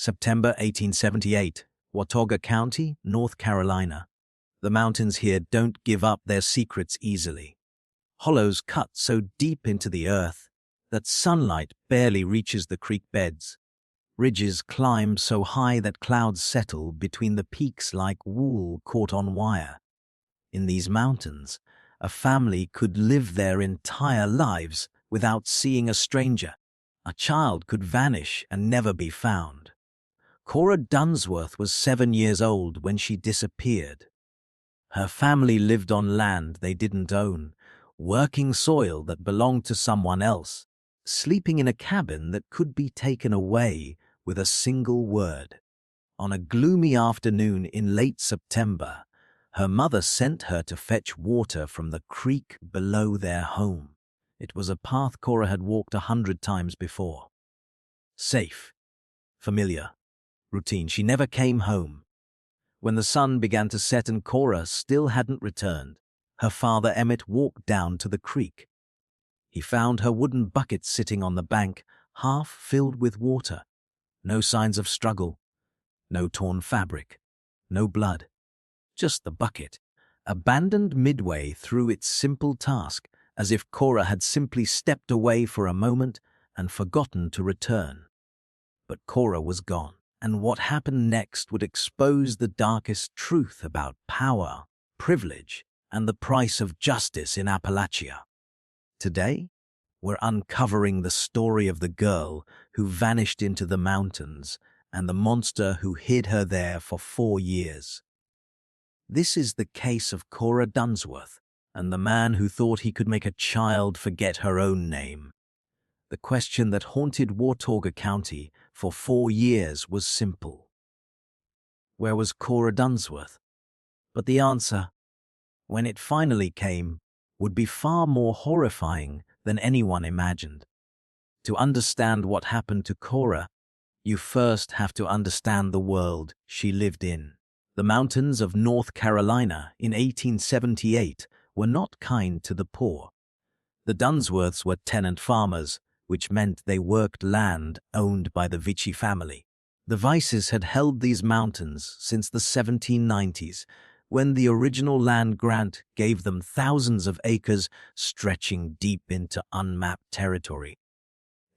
September 1878, Watauga County, North Carolina. The mountains here don't give up their secrets easily. Hollows cut so deep into the earth that sunlight barely reaches the creek beds. Ridges climb so high that clouds settle between the peaks like wool caught on wire. In these mountains, a family could live their entire lives without seeing a stranger. A child could vanish and never be found. Cora Dunsworth was 7 years old when she disappeared. Her family lived on land they didn't own, working soil that belonged to someone else, sleeping in a cabin that could be taken away with a single word. On a gloomy afternoon in late September, her mother sent her to fetch water from the creek below their home. It was a path Cora had walked 100 times before. Safe, familiar, routine. She never came home. When the sun began to set and Cora still hadn't returned, her father Emmett walked down to the creek. He found her wooden bucket sitting on the bank, half filled with water. No signs of struggle, no torn fabric, no blood. Just the bucket, abandoned midway through its simple task, as if Cora had simply stepped away for a moment and forgotten to return. But Cora was gone, and what happened next would expose the darkest truth about power, privilege, and the price of justice in Appalachia. Today, we're uncovering the story of the girl who vanished into the mountains and the monster who hid her there for 4 years. This is the case of Cora Dunsworth and the man who thought he could make a child forget her own name. The question that haunted Watauga County for 4 years was simple. Where was Cora Dunsworth? But the answer, when it finally came, would be far more horrifying than anyone imagined. To understand what happened to Cora, you first have to understand the world she lived in. The mountains of North Carolina in 1878 were not kind to the poor. The Dunsworths were tenant farmers, which meant they worked land owned by the Vizie family. The Vizes had held these mountains since the 1790s, when the original land grant gave them thousands of acres stretching deep into unmapped territory.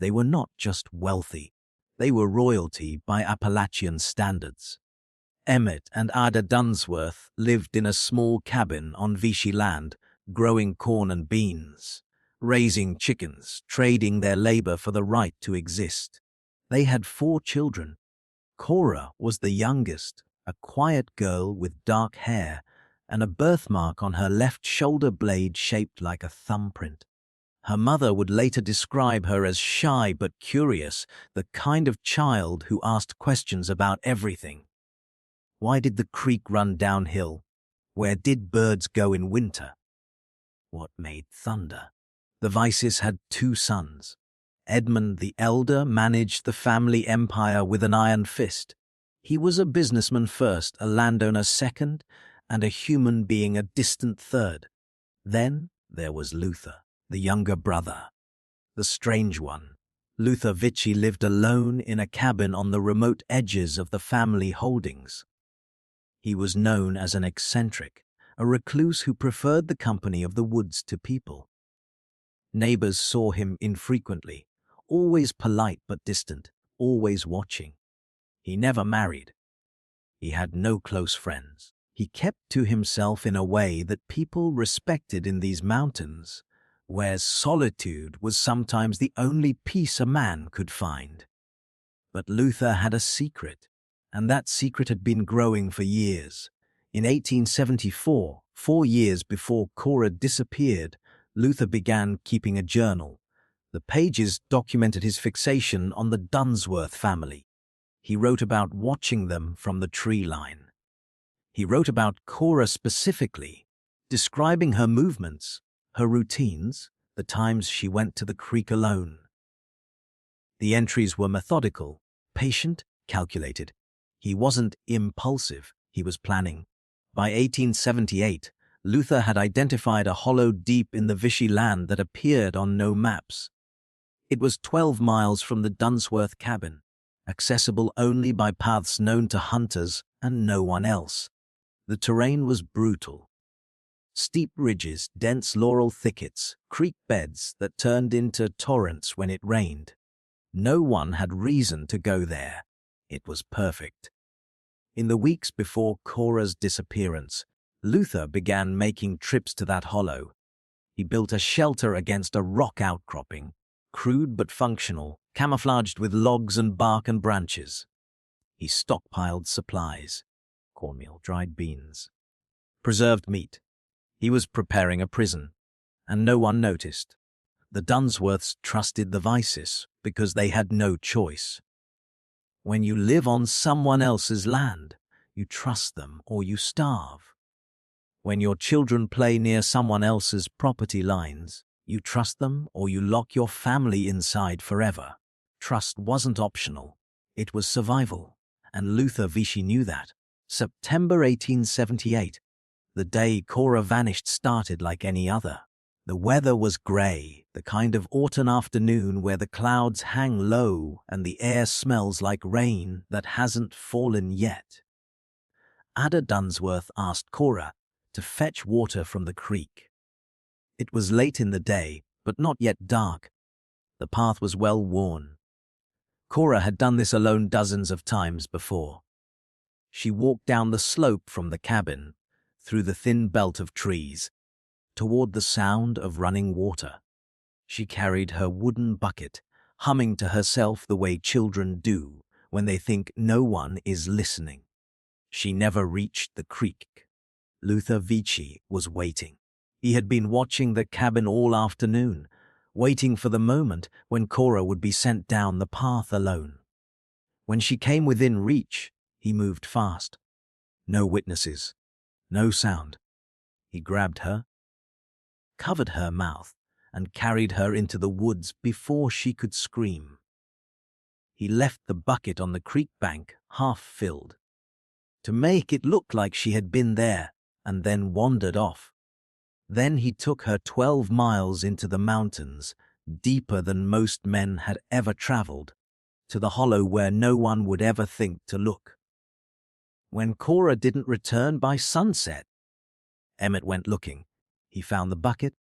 They were not just wealthy, they were royalty by Appalachian standards. Emmett and Ada Dunsworth lived in a small cabin on Vizie land, growing corn and beans, raising chickens, trading their labor for the right to exist. They had 4 children. Cora was the youngest, a quiet girl with dark hair and a birthmark on her left shoulder blade shaped like a thumbprint. Her mother would later describe her as shy but curious, the kind of child who asked questions about everything. Why did the creek run downhill? Where did birds go in winter? What made thunder? The Vizes had 2 sons. Edmund the elder managed the family empire with an iron fist. He was a businessman first, a landowner second, and a human being a distant third. Then there was Luther, the younger brother. The strange one. Luther Vizie lived alone in a cabin on the remote edges of the family holdings. He was known as an eccentric, a recluse who preferred the company of the woods to people. Neighbors saw him infrequently, always polite but distant, always watching. He never married. He had no close friends. He kept to himself in a way that people respected in these mountains, where solitude was sometimes the only peace a man could find. But Luther had a secret, and that secret had been growing for years. In 1874, 4 years before Cora disappeared, Luther began keeping a journal. The pages documented his fixation on the Dunsworth family. He wrote about watching them from the tree line. He wrote about Cora specifically, describing her movements, her routines, the times she went to the creek alone. The entries were methodical, patient, calculated. He wasn't impulsive, he was planning. By 1878, Luther had identified a hollow deep in the Vizie land that appeared on no maps. It was 12 miles from the Dunsworth cabin, accessible only by paths known to hunters and no one else. The terrain was brutal. Steep ridges, dense laurel thickets, creek beds that turned into torrents when it rained. No one had reason to go there. It was perfect. In the weeks before Cora's disappearance, Luther began making trips to that hollow. He built a shelter against a rock outcropping, crude but functional, camouflaged with logs and bark and branches. He stockpiled supplies: cornmeal, dried beans, preserved meat. He was preparing a prison, and no one noticed. The Dunsworths trusted the Vizies because they had no choice. When you live on someone else's land, you trust them or you starve. When your children play near someone else's property lines, you trust them or you lock your family inside forever. Trust wasn't optional. It was survival, and Luther Vizie knew that. September 1878. The day Cora vanished started like any other. The weather was grey, the kind of autumn afternoon where the clouds hang low and the air smells like rain that hasn't fallen yet. Ada Dunsworth asked Cora to fetch water from the creek. It was late in the day, but not yet dark. The path was well worn. Cora had done this alone dozens of times before. She walked down the slope from the cabin, through the thin belt of trees, toward the sound of running water. She carried her wooden bucket, humming to herself the way children do when they think no one is listening. She never reached the creek. Luther Vizie was waiting. He had been watching the cabin all afternoon, waiting for the moment when Cora would be sent down the path alone. When she came within reach, he moved fast. No witnesses, no sound. He grabbed her, covered her mouth, and carried her into the woods before she could scream. He left the bucket on the creek bank half filled, to make it look like she had been there, and then wandered off. Then he took her 12 miles into the mountains, deeper than most men had ever traveled, to the hollow where no one would ever think to look. When Cora didn't return by sunset, Emmett went looking. He found the bucket.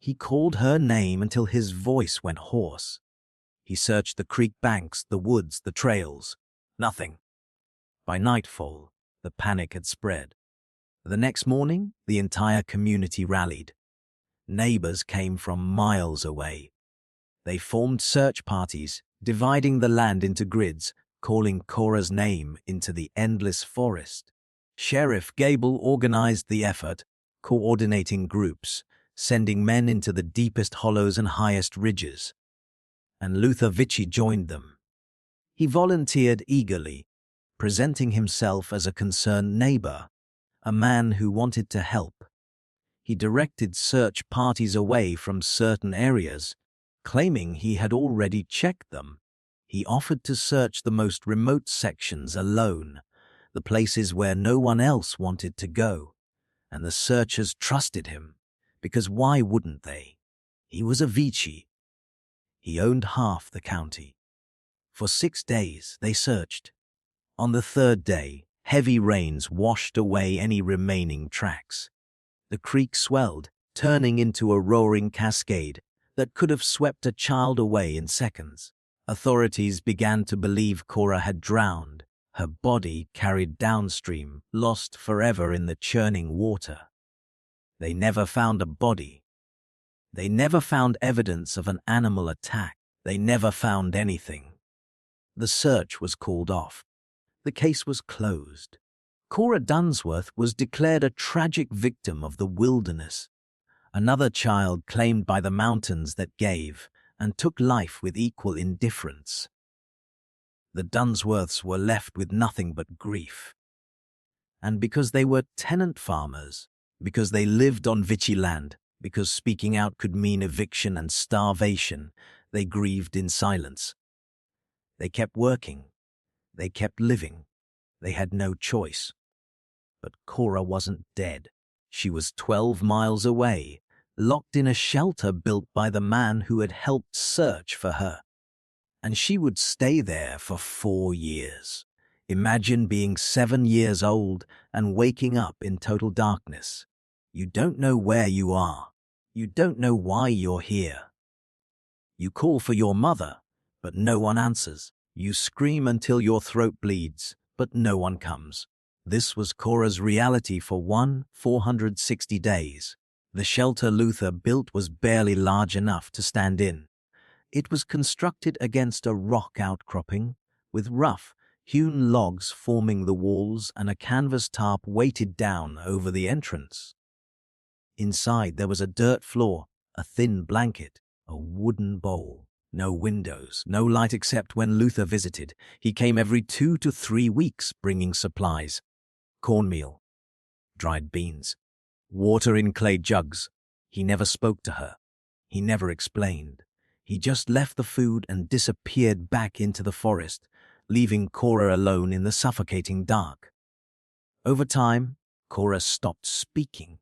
He called her name until his voice went hoarse. He searched the creek banks, the woods, the trails. Nothing. By nightfall, the panic had spread. The next morning, the entire community rallied. Neighbors came from miles away. They formed search parties, dividing the land into grids, calling Cora's name into the endless forest. Sheriff Gable organized the effort, coordinating groups, sending men into the deepest hollows and highest ridges. And Luther Vizie joined them. He volunteered eagerly, presenting himself as a concerned neighbor, a man who wanted to help. He directed search parties away from certain areas, claiming he had already checked them. He offered to search the most remote sections alone, the places where no one else wanted to go, and the searchers trusted him, because why wouldn't they? He was a Vizie. He owned half the county. For 6 days they searched. On the third day, heavy rains washed away any remaining tracks. The creek swelled, turning into a roaring cascade that could have swept a child away in seconds. Authorities began to believe Cora had drowned, her body carried downstream, lost forever in the churning water. They never found a body. They never found evidence of an animal attack. They never found anything. The search was called off. The case was closed. Cora Dunsworth was declared a tragic victim of the wilderness, another child claimed by the mountains that gave and took life with equal indifference. The Dunsworths were left with nothing but grief. And because they were tenant farmers, because they lived on Vizie land, because speaking out could mean eviction and starvation, they grieved in silence. They kept working. They kept living. They had no choice. But Cora wasn't dead. She was 12 miles away, locked in a shelter built by the man who had helped search for her. And she would stay there for 4 years. Imagine being 7 years old and waking up in total darkness. You don't know where you are. You don't know why you're here. You call for your mother, but no one answers. You scream until your throat bleeds, but no one comes. This was Cora's reality for 460 days. The shelter Luther built was barely large enough to stand in. It was constructed against a rock outcropping, with rough, hewn logs forming the walls and a canvas tarp weighted down over the entrance. Inside there was a dirt floor, a thin blanket, a wooden bowl. No windows, no light except when Luther visited. He came every 2 to 3 weeks bringing supplies. Cornmeal, dried beans, water in clay jugs. He never spoke to her. He never explained. He just left the food and disappeared back into the forest, leaving Cora alone in the suffocating dark. Over time, Cora stopped speaking.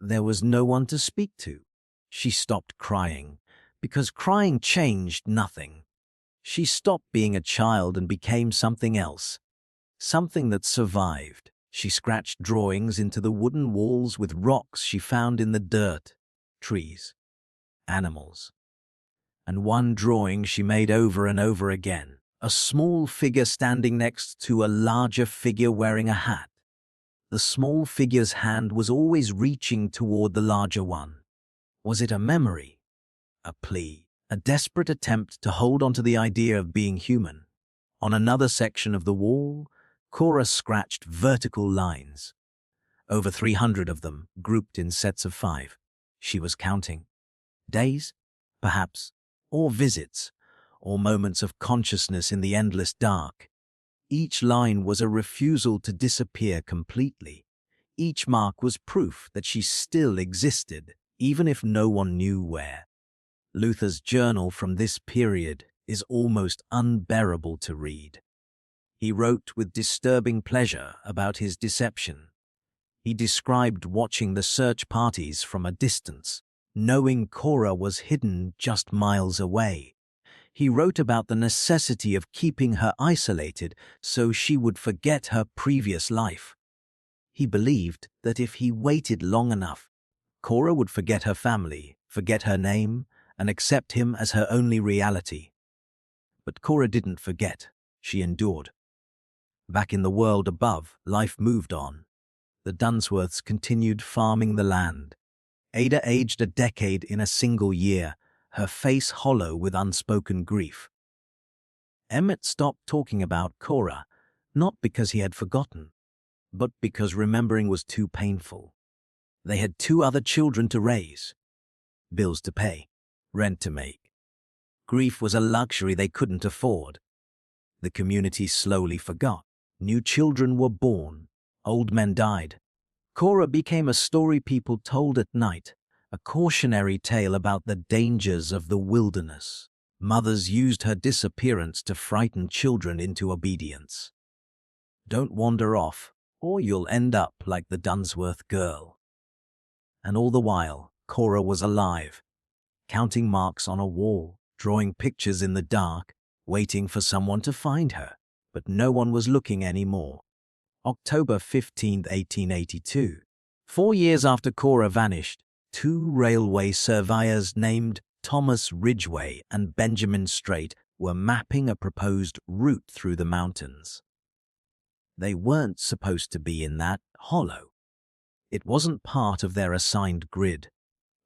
There was no one to speak to. She stopped crying, because crying changed nothing. She stopped being a child and became something else, something that survived. She scratched drawings into the wooden walls with rocks she found in the dirt, trees, animals. And one drawing she made over and over again, a small figure standing next to a larger figure wearing a hat. The small figure's hand was always reaching toward the larger one. Was it a memory? A plea, a desperate attempt to hold on to the idea of being human? On another section of the wall, Cora scratched vertical lines. Over 300 of them, grouped in sets of 5. She was counting. Days, perhaps, or visits, or moments of consciousness in the endless dark. Each line was a refusal to disappear completely. Each mark was proof that she still existed, even if no one knew where. Luther's journal from this period is almost unbearable to read. He wrote with disturbing pleasure about his deception. He described watching the search parties from a distance, knowing Cora was hidden just miles away. He wrote about the necessity of keeping her isolated so she would forget her previous life. He believed that if he waited long enough, Cora would forget her family, forget her name, and accept him as her only reality. But Cora didn't forget. She endured. Back in the world above, life moved on. The Dunsworths continued farming the land. Ada aged a decade in a single year, her face hollow with unspoken grief. Emmett stopped talking about Cora, not because he had forgotten, but because remembering was too painful. They had 2 other children to raise, bills to pay, rent to make. Grief was a luxury they couldn't afford. The community slowly forgot. New children were born. Old men died. Cora became a story people told at night, a cautionary tale about the dangers of the wilderness. Mothers used her disappearance to frighten children into obedience. Don't wander off, or you'll end up like the Dunsworth girl. And all the while, Cora was alive, counting marks on a wall, drawing pictures in the dark, waiting for someone to find her. But no one was looking anymore. October 15, 1882. 4 years after Cora vanished, 2 railway surveyors named Thomas Ridgway and Benjamin Strait were mapping a proposed route through the mountains. They weren't supposed to be in that hollow. It wasn't part of their assigned grid,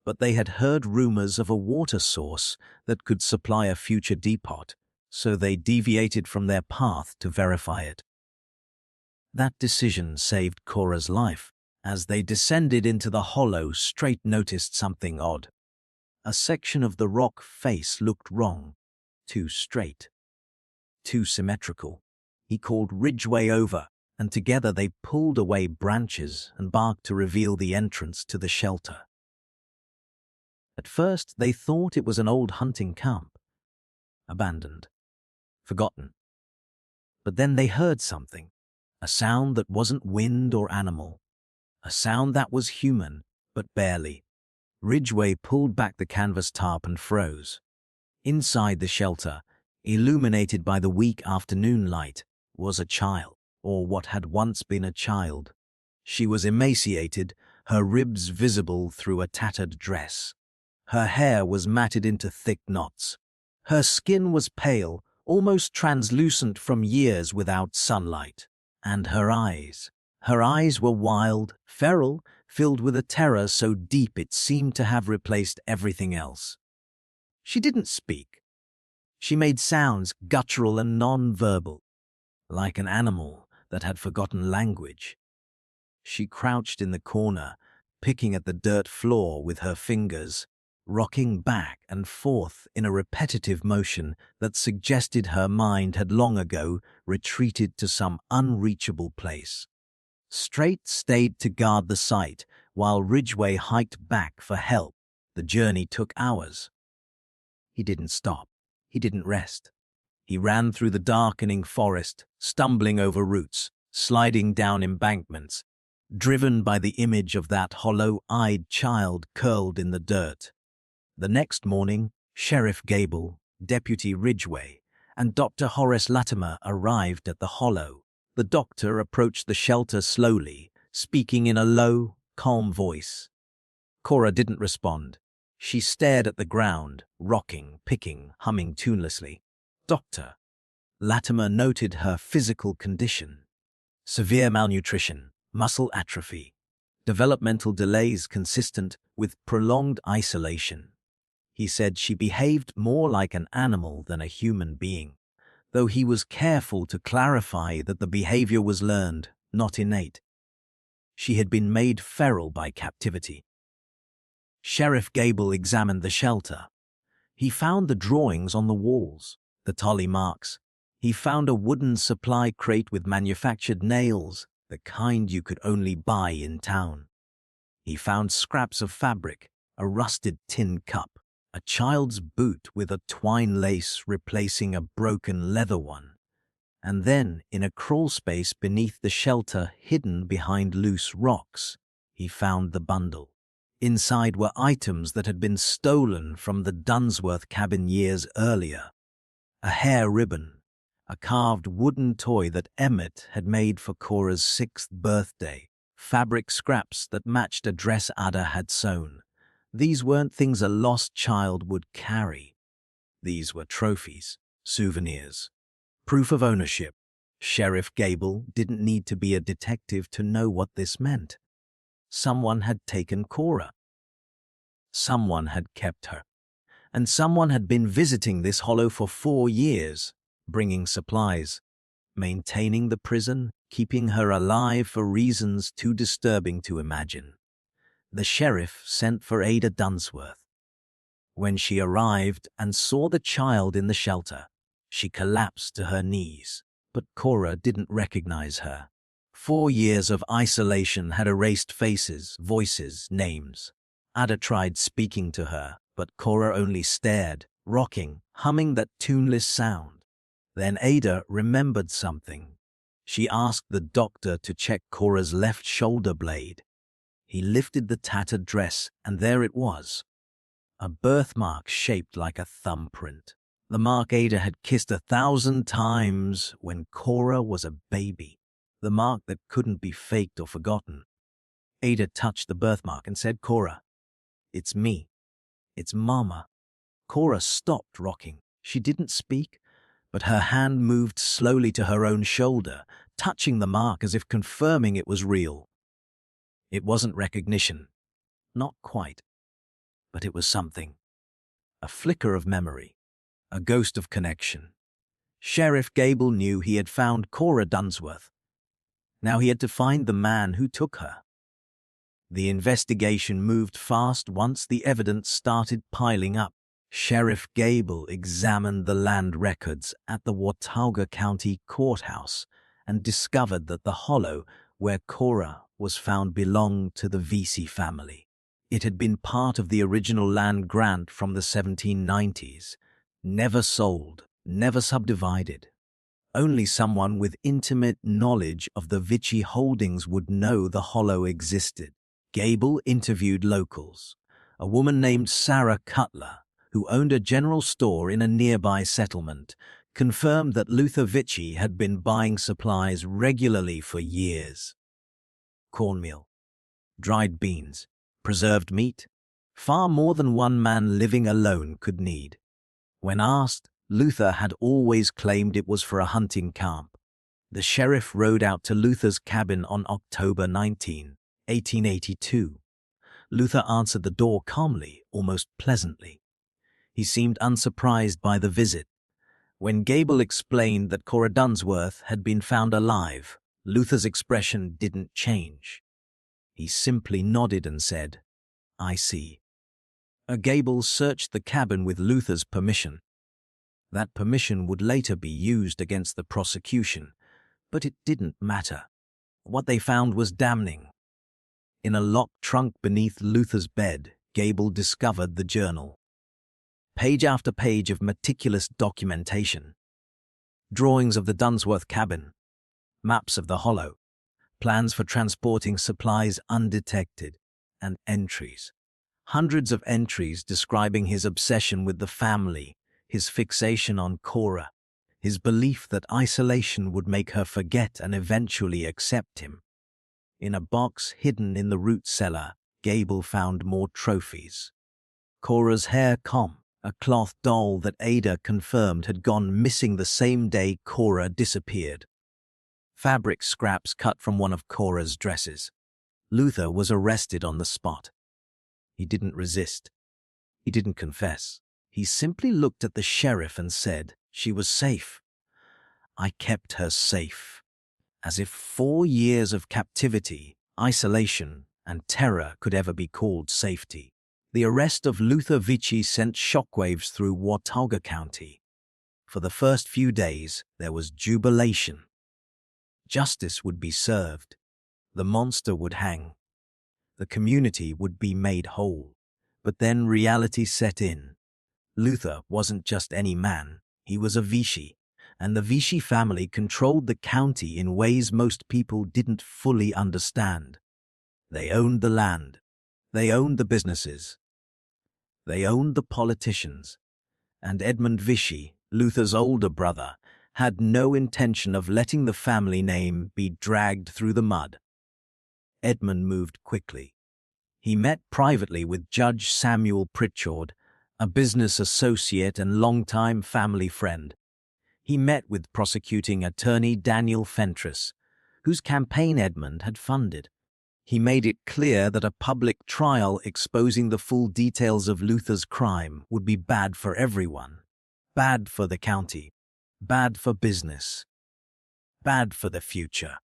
but they had heard rumors of a water source that could supply a future depot, so they deviated from their path to verify it. That decision saved Cora's life. As they descended into the hollow, Strait noticed something odd. A section of the rock face looked wrong, too straight, too symmetrical. He called Ridgway over, and together they pulled away branches and bark to reveal the entrance to the shelter. At first, they thought it was an old hunting camp, abandoned, forgotten. But then they heard something, a sound that wasn't wind or animal, a sound that was human, but barely. Ridgway pulled back the canvas tarp and froze. Inside the shelter, illuminated by the weak afternoon light, was a child, or what had once been a child. She was emaciated, her ribs visible through a tattered dress. Her hair was matted into thick knots. Her skin was pale, almost translucent from years without sunlight. And her eyes were wild, feral, filled with a terror so deep it seemed to have replaced everything else. She didn't speak. She made sounds guttural and nonverbal, like an animal that had forgotten language. She crouched in the corner, picking at the dirt floor with her fingers, rocking back and forth in a repetitive motion that suggested her mind had long ago retreated to some unreachable place. Straight stayed to guard the site, while Ridgway hiked back for help. The journey took hours. He didn't stop. He didn't rest. He ran through the darkening forest, stumbling over roots, sliding down embankments, driven by the image of that hollow-eyed child curled in the dirt. The next morning, Sheriff Gable, Deputy Ridgway, and Dr. Horace Latimer arrived at the hollow. The doctor approached the shelter slowly, speaking in a low, calm voice. Cora didn't respond. She stared at the ground, rocking, picking, humming tunelessly. Doctor. Latimer noted her physical condition. Severe malnutrition, muscle atrophy, developmental delays consistent with prolonged isolation. He said she behaved more like an animal than a human being, though he was careful to clarify that the behavior was learned, not innate. She had been made feral by captivity. Sheriff Gable examined the shelter. He found the drawings on the walls, the tolly marks. He found a wooden supply crate with manufactured nails, the kind you could only buy in town. He found scraps of fabric, a rusted tin cup, a child's boot with a twine lace replacing a broken leather one. And then, in a crawl space beneath the shelter hidden behind loose rocks, he found the bundle. Inside were items that had been stolen from the Dunsworth cabin years earlier. A hair ribbon, a carved wooden toy that Emmett had made for Cora's 6th birthday, fabric scraps that matched a dress Ada had sewn. These weren't things a lost child would carry. These were trophies, souvenirs, proof of ownership. Sheriff Gable didn't need to be a detective to know what this meant. Someone had taken Cora. Someone had kept her. And someone had been visiting this hollow for 4 years, bringing supplies, maintaining the prison, keeping her alive for reasons too disturbing to imagine. The sheriff sent for Ada Dunsworth. When she arrived and saw the child in the shelter, she collapsed to her knees, but Cora didn't recognize her. 4 years of isolation had erased faces, voices, names. Ada tried speaking to her, but Cora only stared, rocking, humming that tuneless sound. Then Ada remembered something. She asked the doctor to check Cora's left shoulder blade. He lifted the tattered dress, and there it was. A birthmark shaped like a thumbprint. The mark Ada had kissed 1,000 times when Cora was a baby. The mark that couldn't be faked or forgotten. Ada touched the birthmark and said, "Cora, it's me. It's Mama." Cora stopped rocking. She didn't speak, but her hand moved slowly to her own shoulder, touching the mark as if confirming it was real. It wasn't recognition. Not quite. But it was something. A flicker of memory. A ghost of connection. Sheriff Gable knew he had found Cora Dunsworth. Now he had to find the man who took her. The investigation moved fast once the evidence started piling up. Sheriff Gable examined the land records at the Watauga County courthouse and discovered that the hollow where Cora was found belonged to the Vizie family. It had been part of the original land grant from the 1790s, never sold, never subdivided. Only someone with intimate knowledge of the Vizie holdings would know the hollow existed. Gable interviewed locals. A woman named Sarah Cutler, who owned a general store in a nearby settlement, confirmed that Luther Vizie had been buying supplies regularly for years. Cornmeal, dried beans, preserved meat, far more than one man living alone could need. When asked, Luther had always claimed it was for a hunting camp. The sheriff rode out to Luther's cabin on October 19, 1882. Luther answered the door calmly, almost pleasantly. He seemed unsurprised by the visit. When Gable explained that Cora Dunsworth had been found alive, Luther's expression didn't change. He simply nodded and said, "I see." Gable searched the cabin with Luther's permission. That permission would later be used against the prosecution, but it didn't matter. What they found was damning. In a locked trunk beneath Luther's bed, Gable discovered the journal. Page after page of meticulous documentation. Drawings of the Dunsworth cabin, maps of the hollow, plans for transporting supplies undetected, and entries. Hundreds of entries describing his obsession with the family, his fixation on Cora, his belief that isolation would make her forget and eventually accept him. In a box hidden in the root cellar, Gable found more trophies. Cora's hair comb, a cloth doll that Ada confirmed had gone missing the same day Cora disappeared. Fabric scraps cut from one of Cora's dresses. Luther was arrested on the spot. He didn't resist. He didn't confess. He simply looked at the sheriff and said, "She was safe. I kept her safe." As if 4 years of captivity, isolation, and terror could ever be called safety. The arrest of Luther Vizie sent shockwaves through Watauga County. For the first few days, there was jubilation. Justice would be served. The monster would hang. The community would be made whole. But then reality set in. Luther wasn't just any man, he was a Vizie, and the Vizie family controlled the county in ways most people didn't fully understand. They owned the land. They owned the businesses. They owned the politicians. And Edmund Vizie, Luther's older brother, had no intention of letting the family name be dragged through the mud. Edmund moved quickly. He met privately with Judge Samuel Pritchard, a business associate and longtime family friend. He met with prosecuting attorney Daniel Fentress, whose campaign Edmund had funded. He made it clear that a public trial exposing the full details of Luther's crime would be bad for everyone. Bad for the county. Bad for business. Bad for the future.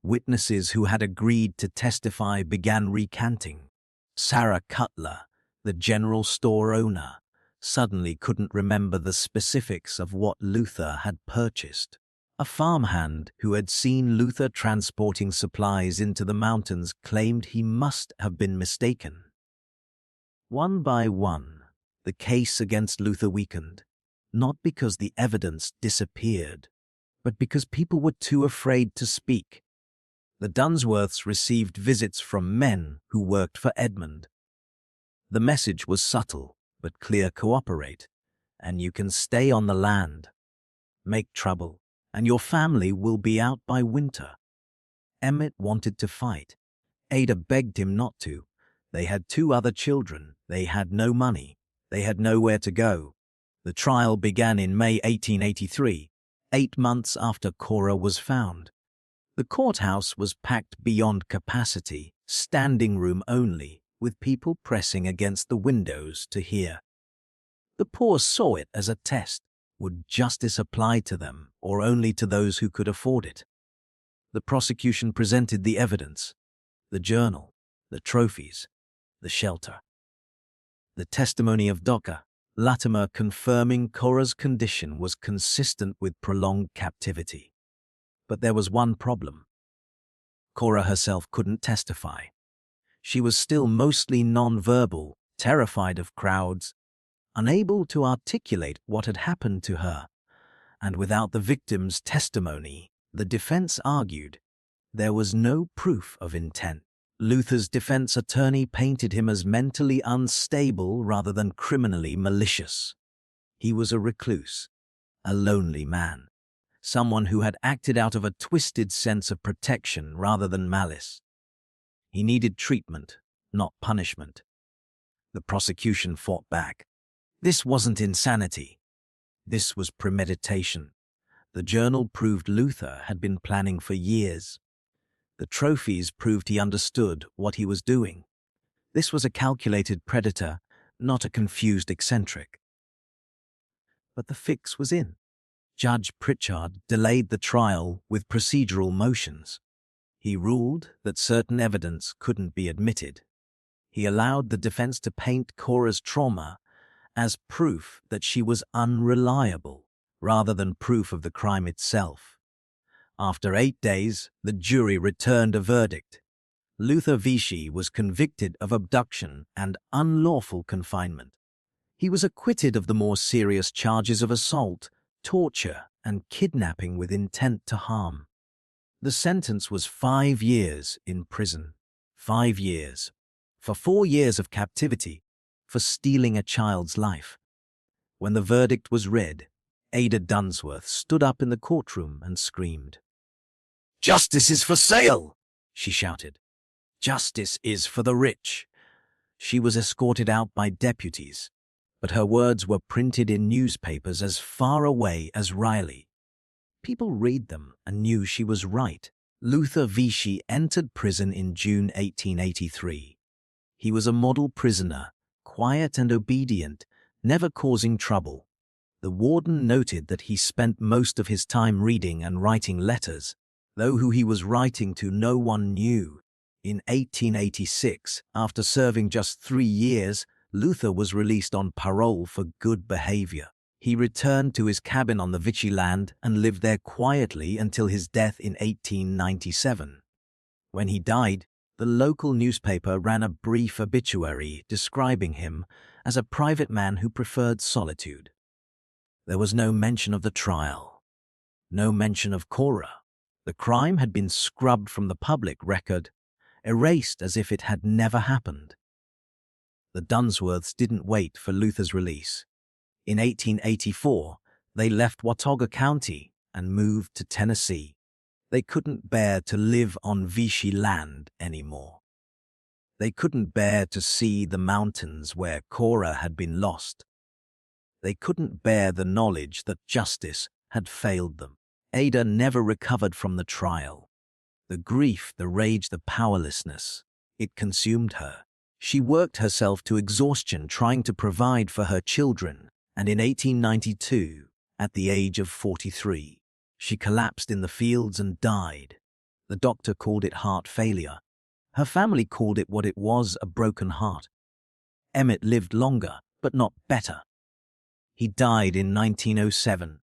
Witnesses who had agreed to testify began recanting. Sarah Cutler, the general store owner, suddenly couldn't remember the specifics of what Luther had purchased. A farmhand who had seen Luther transporting supplies into the mountains claimed he must have been mistaken. One by one, the case against Luther weakened, not because the evidence disappeared, but because people were too afraid to speak. The Dunsworths received visits from men who worked for Edmund. The message was subtle, but clear: cooperate, and you can stay on the land. Make trouble, and your family will be out by winter. Emmett wanted to fight. Ada begged him not to. They had 2 other children. They had no money. They had nowhere to go. The trial began in May 1883, 8 months after Cora was found. The courthouse was packed beyond capacity, standing room only, with people pressing against the windows to hear. The poor saw it as a test. Would justice apply to them, or only to those who could afford it? The prosecution presented the evidence: the journal, the trophies, the shelter. The testimony of Dr. Latimer confirming Cora's condition was consistent with prolonged captivity. But there was one problem. Cora herself couldn't testify. She was still mostly nonverbal, terrified of crowds, unable to articulate what had happened to her. And without the victim's testimony, the defense argued, there was no proof of intent. Luther's defense attorney painted him as mentally unstable rather than criminally malicious. He was a recluse, a lonely man, someone who had acted out of a twisted sense of protection rather than malice. He needed treatment, not punishment. The prosecution fought back. This wasn't insanity. This was premeditation. The journal proved Luther had been planning for years. The trophies proved he understood what he was doing. This was a calculated predator, not a confused eccentric. But the fix was in. Judge Pritchard delayed the trial with procedural motions. He ruled that certain evidence couldn't be admitted. He allowed the defense to paint Cora's trauma as proof that she was unreliable, rather than proof of the crime itself. After 8 days, the jury returned a verdict. Luther Vizie was convicted of abduction and unlawful confinement. He was acquitted of the more serious charges of assault, torture, and kidnapping with intent to harm. The sentence was 5 years in prison. 5 years. For 4 years of captivity, for stealing a child's life. When the verdict was read, Cora Dunsworth stood up in the courtroom and screamed. "Justice is for sale!" she shouted. "Justice is for the rich." She was escorted out by deputies, but her words were printed in newspapers as far away as Riley. People read them and knew she was right. Luther Vizie entered prison in June 1883. He was a model prisoner, quiet and obedient, never causing trouble. The warden noted that he spent most of his time reading and writing letters, though who he was writing to no one knew. In 1886, after serving just 3 years, Luther was released on parole for good behavior. He returned to his cabin on the Vizie land and lived there quietly until his death in 1897. When he died, the local newspaper ran a brief obituary describing him as a private man who preferred solitude. There was no mention of the trial, no mention of Cora. The crime had been scrubbed from the public record, erased as if it had never happened. The Dunsworths didn't wait for Luther's release. In 1884, they left Watauga County and moved to Tennessee. They couldn't bear to live on Vizie land anymore. They couldn't bear to see the mountains where Cora had been lost. They couldn't bear the knowledge that justice had failed them. Ada never recovered from the trial. The grief, the rage, the powerlessness, it consumed her. She worked herself to exhaustion trying to provide for her children, and in 1892, at the age of 43, she collapsed in the fields and died. The doctor called it heart failure. Her family called it what it was, a broken heart. Emmett lived longer, but not better. He died in 1907,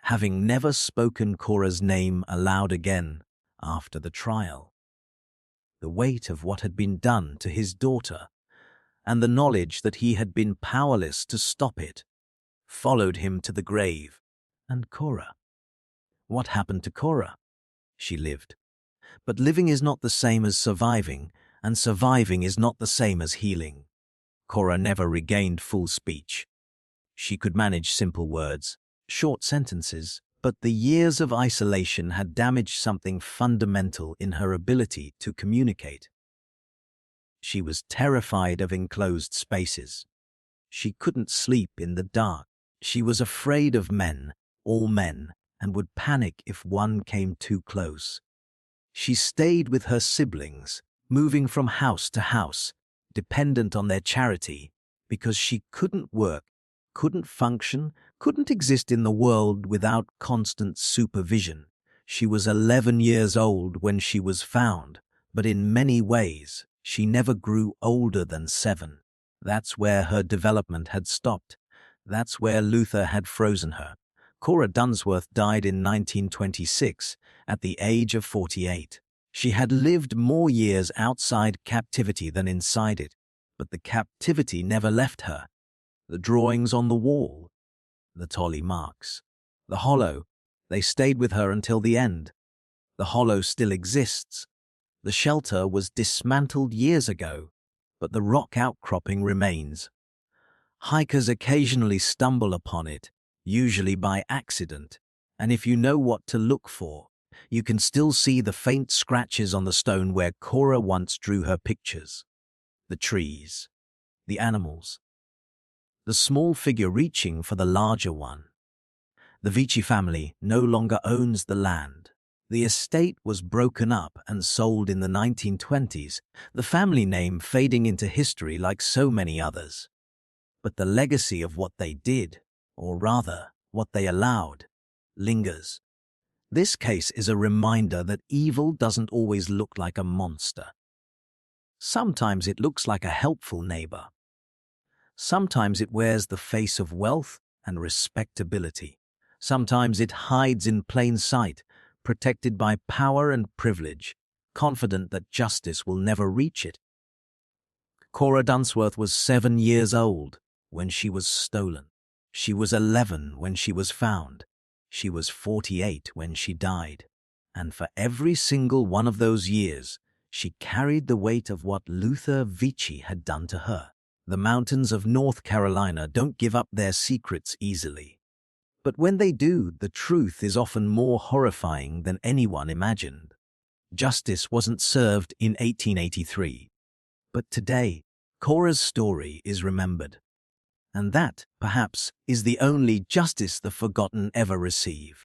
having never spoken Cora's name aloud again after the trial. The weight of what had been done to his daughter, and the knowledge that he had been powerless to stop it, followed him to the grave. And Cora? What happened to Cora? She lived. But living is not the same as surviving, and surviving is not the same as healing. Cora never regained full speech. She could manage simple words, short sentences, but the years of isolation had damaged something fundamental in her ability to communicate. She was terrified of enclosed spaces. She couldn't sleep in the dark. She was afraid of men, all men, and would panic if one came too close. She stayed with her siblings, moving from house to house, dependent on their charity, because she couldn't work, couldn't function, couldn't exist in the world without constant supervision. She was 11 years old when she was found, but in many ways, she never grew older than 7. That's where her development had stopped. That's where Luther had frozen her. Cora Dunsworth died in 1926 at the age of 48. She had lived more years outside captivity than inside it, but the captivity never left her. The drawings on the wall, the tally marks, the hollow, they stayed with her until the end. The hollow still exists, The shelter was dismantled years ago, but the rock outcropping remains. Hikers occasionally stumble upon it, usually by accident, and if you know what to look for, you can still see the faint scratches on the stone where Cora once drew her pictures. The trees, the animals, the small figure reaching for the larger one. The Vizie family no longer owns the land. The estate was broken up and sold in the 1920s, the family name fading into history like so many others. But the legacy of what they did, or rather, what they allowed, lingers. This case is a reminder that evil doesn't always look like a monster. Sometimes it looks like a helpful neighbor. Sometimes it wears the face of wealth and respectability. Sometimes it hides in plain sight, protected by power and privilege, confident that justice will never reach it. Cora Dunsworth was 7 years old when she was stolen. She was 11 when she was found. She was 48 when she died. And for every single one of those years, she carried the weight of what Luther Vizie had done to her. The mountains of North Carolina don't give up their secrets easily. But when they do, the truth is often more horrifying than anyone imagined. Justice wasn't served in 1883. But today, Cora's story is remembered. And that, perhaps, is the only justice the forgotten ever receive.